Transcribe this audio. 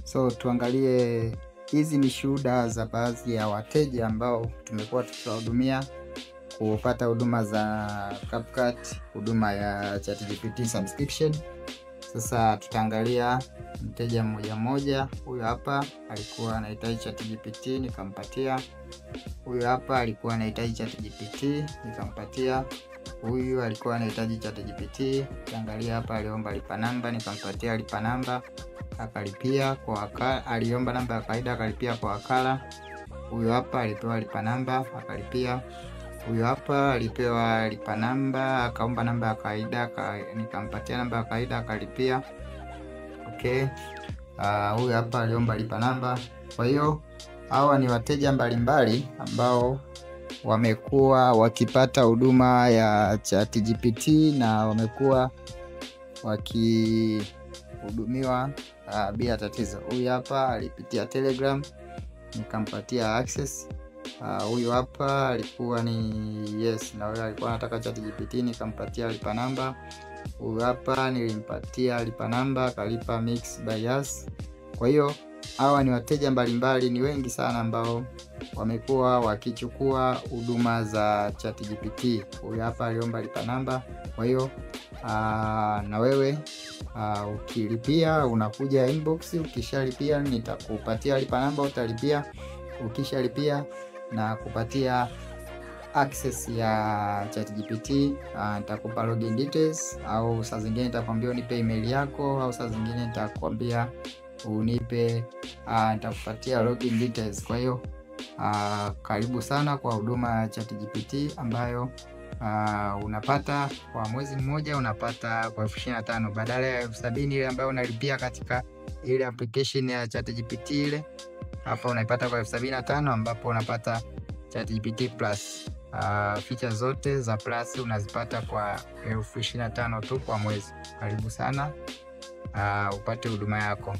So tuangalie, hizi ni shuhuda za baadhi ya wateja ambao tumekuwa tukiwahudumia kupata huduma za CapCut, huduma ya ChatGPT subscription. Sasa tutaangalia mteja mmoja mmoja. Huyu hapa alikuwa anahitaji ChatGPT nikampatia. Huyu hapa alikuwa anahitaji ChatGPT nikampatia. Huyu alikuwa anahitaji ChatGPT, tuangalia hapa, aliomba lipa namba nikampatia lipa namba akalipia kwa wakala. Aliomba namba ya kawaida akalipia kwa wakala. Huyu hapa alipewa lipa namba akalipia. Huyu hapa alipewa lipa namba akaomba namba ya kawaida nikampatia namba ya kawaida akalipia. Okay. Huyu hapa aliomba lipa namba. Kwa hiyo hawa ni wateja mbalimbali ambao wamekuwa wakipata huduma ya ChatGPT na wamekuwa wakihudumiwa bila tatizo. Huyu hapa alipitia Telegram nikampatia access. Huyu hapa alikuwa ni na wewe alikuwa anataka ChatGPT nikampatia lipa namba. Huyu hapa nilimpatia lipa namba akalipa Mix by Us. Kwa hiyo hawa ni wateja mbalimbali, ni wengi sana ambao wamekuwa wakichukua huduma za ChatGPT. Huyu hapa aliomba lipa namba. Kwa hiyo na wewe ukilipia unakuja inbox, ukishalipia nitakupatia lipa namba, utalipia. Ukishalipia na kupatia access ya ChatGPT, nitakupa login details, au saa zingine nitakwambia unipe email yako, au saa zingine nitakwambia unipe nitakupatia login details. Kwa hiyo karibu sana kwa huduma ya ChatGPT ambayo unapata kwa mwezi mmoja, unapata kwa 25,000 badala ya 70,000 ile ambayo unalipia katika ile application ya ChatGPT ile. Hapa unaipata kwa 75,000 ambapo unapata ChatGPT Plus. Feature zote za Plus unazipata kwa 25,000 tu kwa mwezi. Karibu sana upate huduma yako.